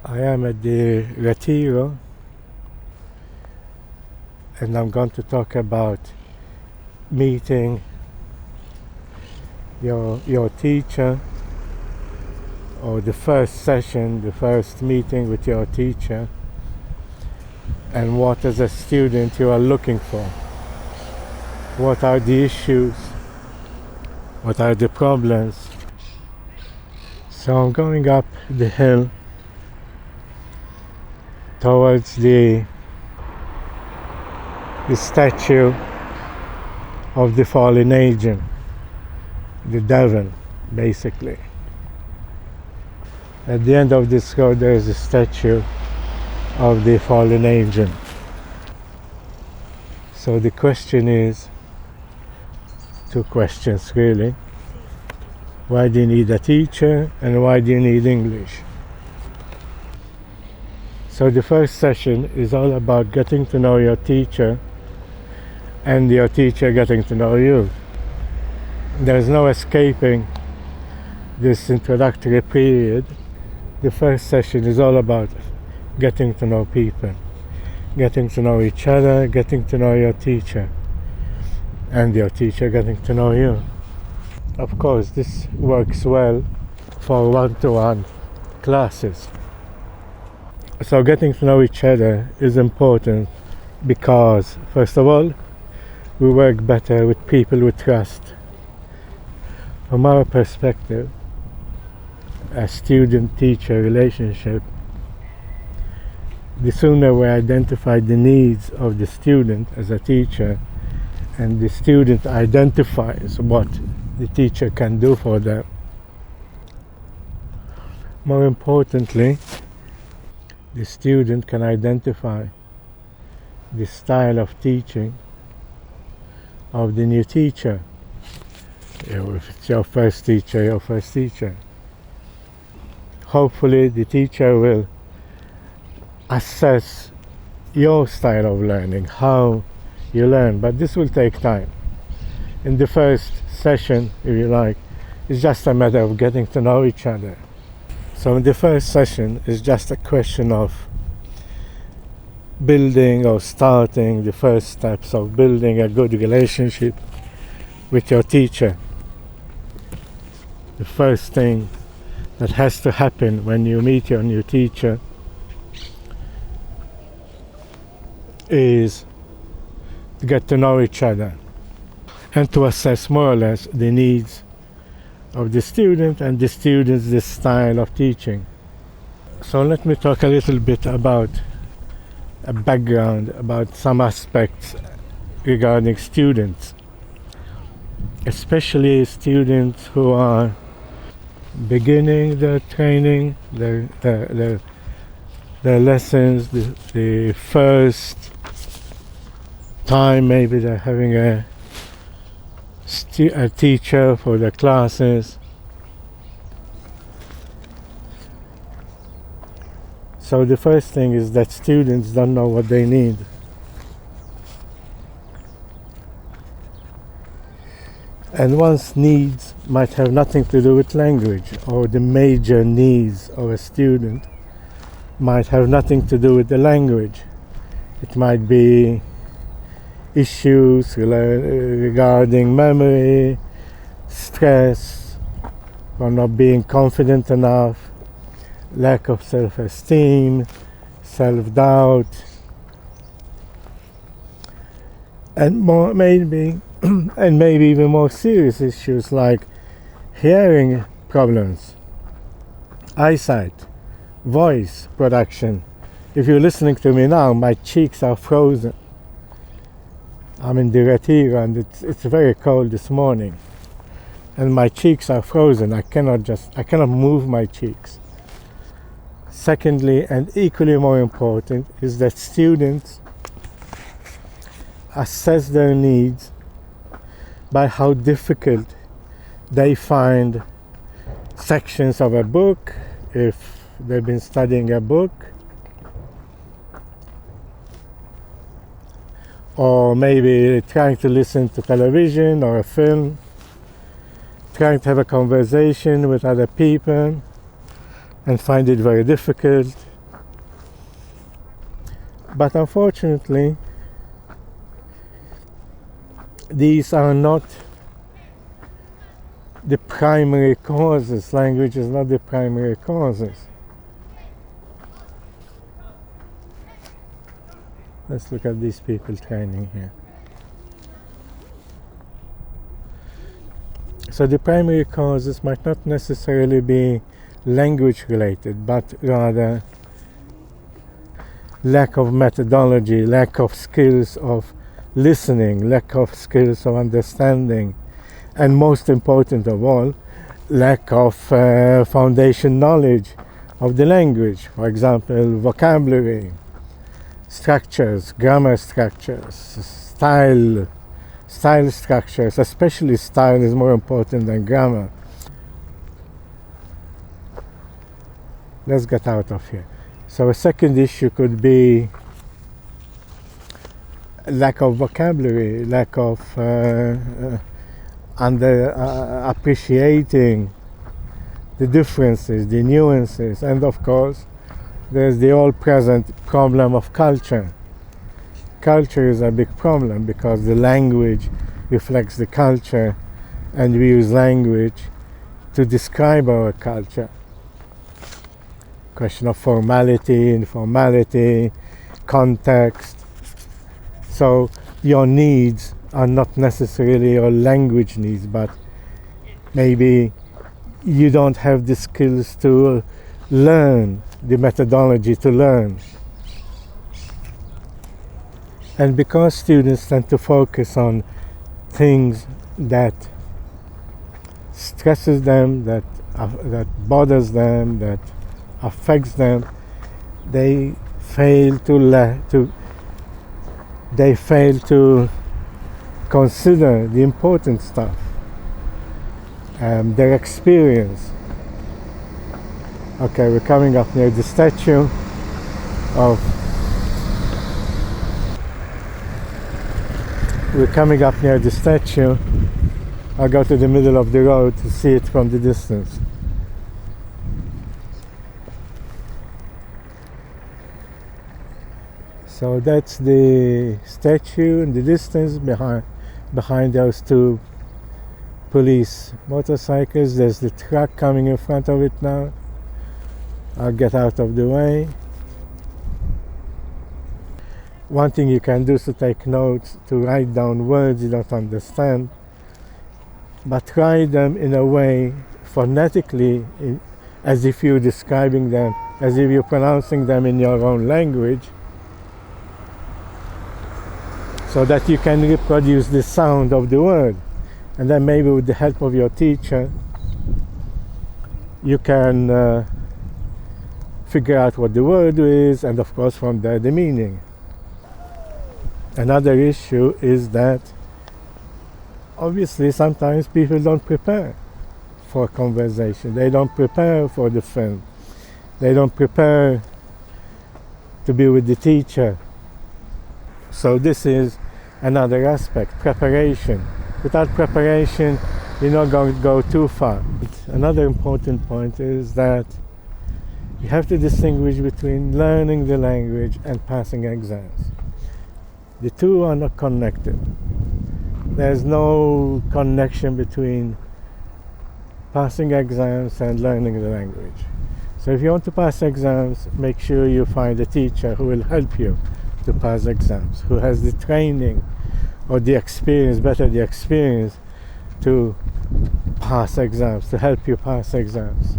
I am at the Retiro, and I'm going to talk about meeting your teacher, or the first session, the first meeting with your teacher, and what as a student you are looking for. What are the issues? What are the problems? So I'm going up the hill towards the statue of the fallen angel, the devil, basically. At the end of this road there is a statue of the fallen angel. So the question is, two questions really. Why do you need a teacher, and why do you need English? So the first session is all about getting to know your teacher and your teacher getting to know you. There's no escaping this introductory period. The first session is all about getting to know people, getting to know each other, getting to know your teacher, and your teacher getting to know you. Of course, this works well for one-to-one classes. So getting to know each other is important because, first of all, we work better with people we trust. From our perspective, a student-teacher relationship, the sooner we identify the needs of the student as a teacher, and the student identifies what the teacher can do for them. More importantly, the student can identify the style of teaching of the new teacher. If it's your first teacher. Hopefully the teacher will assess your style of learning, how you learn, but this will take time. In the first session, if you like, it's just a matter of getting to know each other. So in the first session is just a question of building or starting the first steps of building a good relationship with your teacher. The first thing that has to happen when you meet your new teacher is to get to know each other and to assess more or less the needs of the student and the student's the style of teaching. So let me talk a little bit about a background, about some aspects regarding students, especially students who are beginning their training, their lessons, the first time maybe they're having a teacher for their classes. So the first thing is that students don't know what they need. And one's needs might have nothing to do with language, or the major needs of a student might have nothing to do with the language. It might be issues regarding memory, stress, or not being confident enough, lack of self-esteem, self-doubt, and maybe even more serious issues like hearing problems, eyesight, voice production. If you're listening to me now, my cheeks are frozen. I'm in the Retiro and it's very cold this morning, and my cheeks are frozen. I cannot move my cheeks. Secondly, and equally more important, is that students assess their needs by how difficult they find sections of a book, if they've been studying a book, or maybe trying to listen to television or a film, trying to have a conversation with other people and find it very difficult, But unfortunately, these are not the primary causes. Language is not the primary causes. Let's look at these people training here. So the primary causes might not necessarily be language related, but rather lack of methodology, lack of skills of listening, lack of skills of understanding, and most important of all, lack of foundation knowledge of the language. For example, vocabulary, structures, grammar structures, style structures. Especially style is more important than grammar. Let's get out of here. So a second issue could be lack of vocabulary, lack of appreciating the differences, the nuances, and of course there's the all-present problem of culture. Culture is a big problem because the language reflects the culture, and we use language to describe our culture. Question of formality, informality, context. So your needs are not necessarily your language needs, but maybe you don't have the skills to learn, the methodology to learn. And because students tend to focus on things that stresses them, that bothers them, that affects them, they fail to consider the important stuff, their experience. Okay, we're coming up near the statue of I'll go to the middle of the road to see it from the distance. So that's the statue in the distance. Behind those two police motorcycles, there's the truck coming in front of it now. I'll get out of the way. One thing you can do is to take notes, to write down words you don't understand, but write them in a way phonetically, as if you're describing them, as if you're pronouncing them in your own language, so that you can reproduce the sound of the word. And then maybe with the help of your teacher, you can figure out what the word is, and of course from there the meaning. Another issue is that obviously sometimes people don't prepare for conversation. They don't prepare for the film. They don't prepare to be with the teacher. So this is another aspect, preparation. Without preparation, you're not going to go too far. Another important point is that you have to distinguish between learning the language and passing exams. The two are not connected. There's no connection between passing exams and learning the language. So if you want to pass exams, make sure you find a teacher who will help you to pass exams, who has the training or the experience, better the experience, to pass exams, to help you pass exams.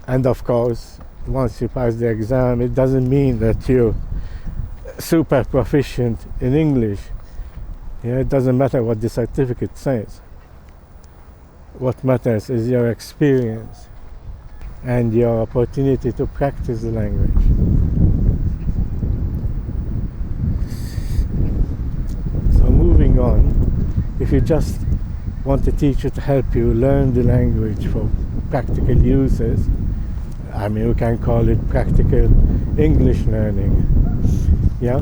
And of course, once you pass the exam, it doesn't mean that you're super proficient in English. It doesn't matter what the certificate says. What matters is your experience and your opportunity to practice the language. So moving on, if you just want a teacher to help you learn the language for practical uses, I mean, we can call it practical English learning. Yeah?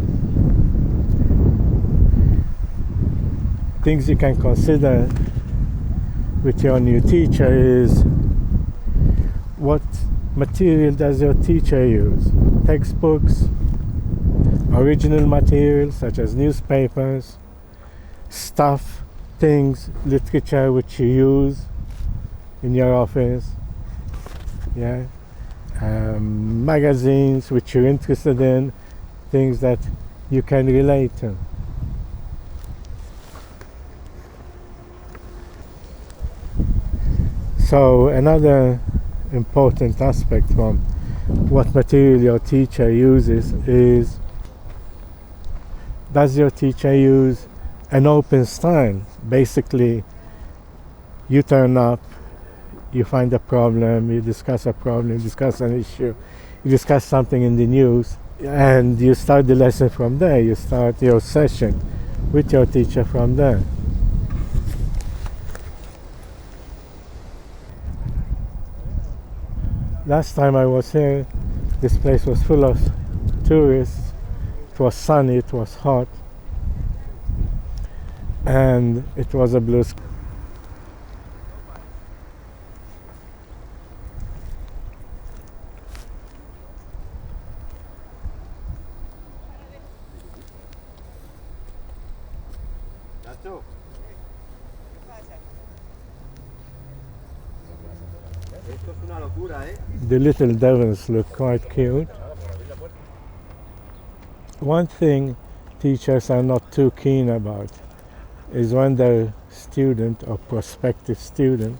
Things you can consider with your new teacher is what material does your teacher use? Textbooks, original materials such as newspapers, stuff, things, literature which you use in your office, yeah, magazines which you're interested in, things that you can relate to. So another important aspect from what material your teacher uses is, does your teacher use an open style? Basically, you turn up, you find a problem, you discuss an issue, you discuss something in the news, and you start the lesson from there. You start your session with your teacher from there. Last time I was here, this place was full of tourists. It was sunny, it was hot, and it was a blue sky. The little devils look quite cute. One thing teachers are not too keen about is when their student or prospective student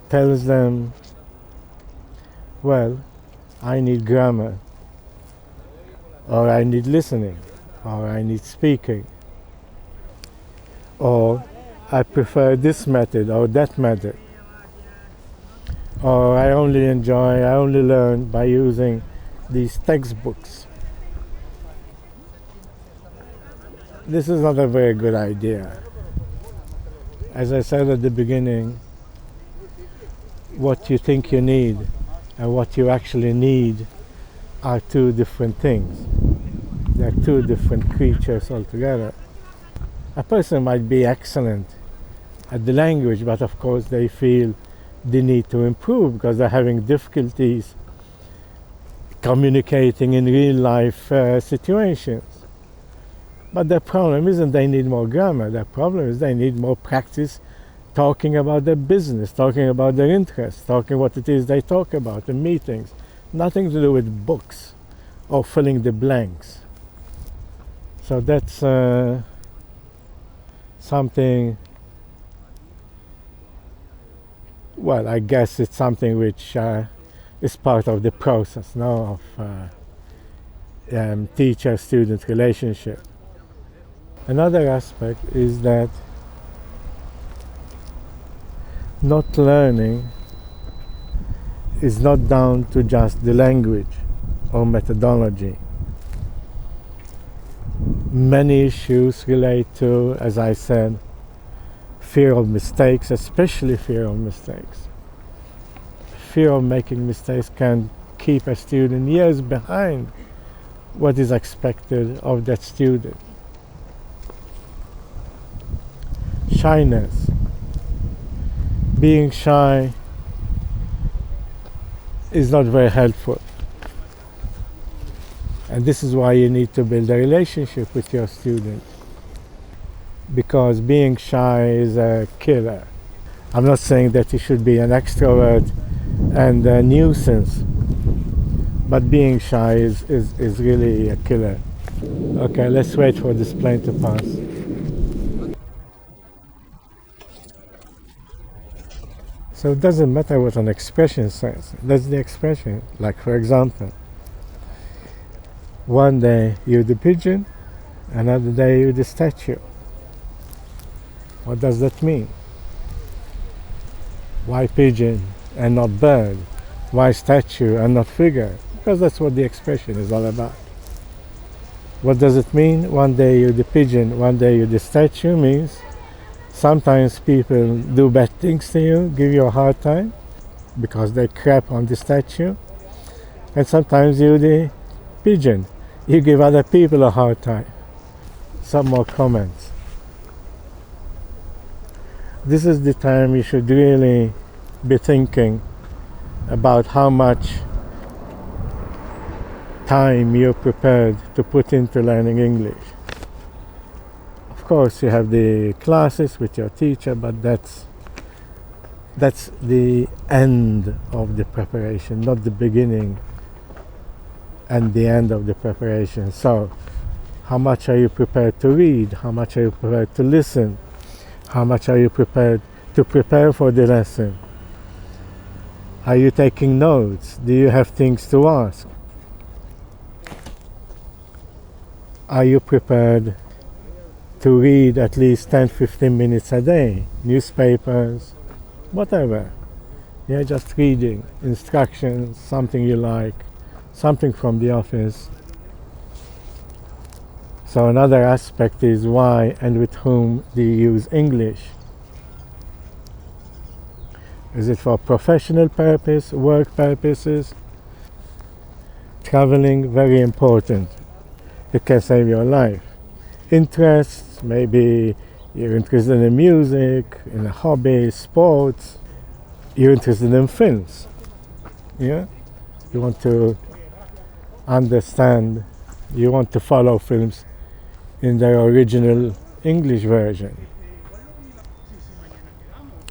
tells them, well, I need grammar, or I need listening, or I need speaking, or I prefer this method or that method, or I only learn by using these textbooks. This is not a very good idea. As I said at the beginning, what you think you need and what you actually need are two different things. They're two different creatures altogether. A person might be excellent at the language, but of course they feel the need to improve because they're having difficulties communicating in real life situations. But their problem isn't they need more grammar. Their problem is they need more practice talking about their business, talking about their interests, talking what it is they talk about in meetings. Nothing to do with books or filling the blanks. So that's something, well, I guess it's something which is part of the process now of teacher-student relationship. Another aspect is that not learning is not down to just the language or methodology. Many issues relate to, as I said, fear of mistakes, especially fear of mistakes. Fear of making mistakes can keep a student years behind what is expected of that student. Shyness. Being shy is not very helpful. And this is why you need to build a relationship with your student. Because being shy is a killer. I'm not saying that you should be an extrovert and a nuisance, but being shy is really a killer. Okay, let's wait for this plane to pass. So it doesn't matter what an expression says. That's the expression. Like, for example, one day you're the pigeon, another day you're the statue. What does that mean? Why pigeon and not bird? Why statue and not figure? Because that's what the expression is all about. What does it mean? One day you're the pigeon, one day you're the statue means sometimes people do bad things to you, give you a hard time because they crap on the statue. And sometimes you're the pigeon. You give other people a hard time. Some more comments. This is the time you should really be thinking about how much time you're prepared to put into learning English. Of course, you have the classes with your teacher, but that's the end of the preparation, not the beginning and the end of the preparation. So, how much are you prepared to read? How much are you prepared to listen? How much are you prepared to prepare for the lesson? Are you taking notes? Do you have things to ask? Are you prepared to read at least 10-15 minutes a day? Newspapers, whatever. Yeah, just reading, instructions, something you like, something from the office. So another aspect is why and with whom do you use English? Is it for professional purpose, work purposes? Traveling, very important. It can save your life. Interests, maybe you're interested in music, in a hobby, sports. You're interested in films. Yeah? You want to understand, you want to follow films in their original English version.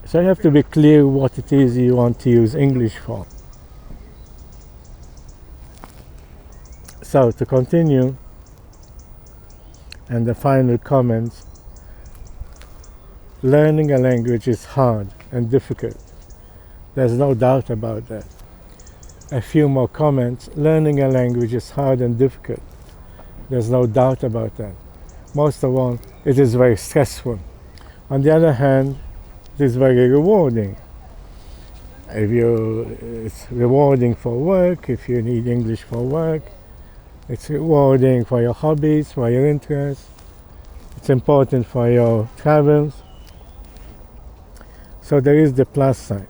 So you have to be clear what it is you want to use English for. So to continue, and the final comments, learning a language is hard and difficult. There's no doubt about that. A few more comments, learning a language is hard and difficult. There's no doubt about that. Most of all, it is very stressful. On the other hand, it is very rewarding. It's rewarding for work, if you need English for work. It's rewarding for your hobbies, for your interests. It's important for your travels. So there is the plus side.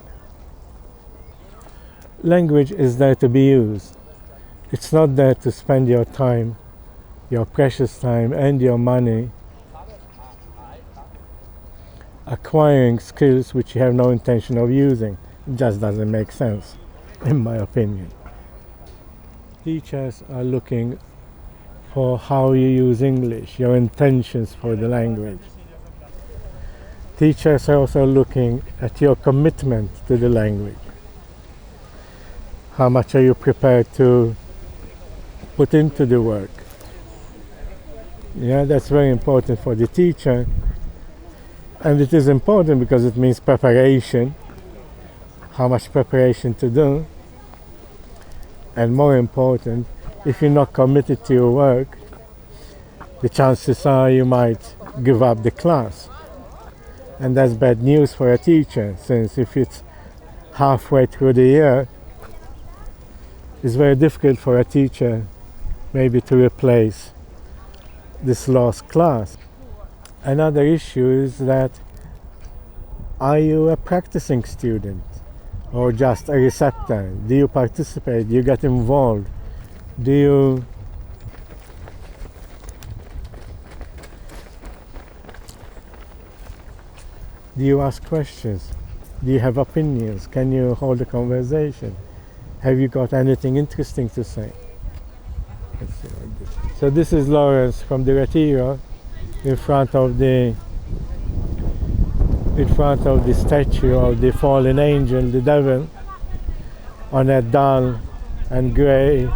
Language is there to be used. It's not there to spend your time, your precious time and your money acquiring skills which you have no intention of using. It just doesn't make sense, in my opinion. Teachers are looking for how you use English, your intentions for the language. Teachers are also looking at your commitment to the language. How much are you prepared to put into the work? Yeah, that's very important for the teacher. And it is important because it means preparation, how much preparation to do. And more important, if you're not committed to your work, the chances are you might give up the class. And that's bad news for a teacher, since if it's halfway through the year, it's very difficult for a teacher maybe to replace this lost class. Another issue is that, are you a practicing student or just a receptor? Do you participate? Do you get involved? Do you ask questions? Do you have opinions? Can you hold a conversation? Have you got anything interesting to say? Let's see like this. So this is Lawrence from the Retiro in front of the statue of the fallen angel, the devil, on a dull and grey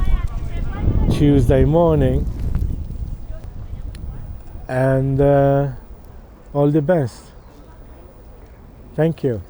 Tuesday morning. And all the best. Thank you.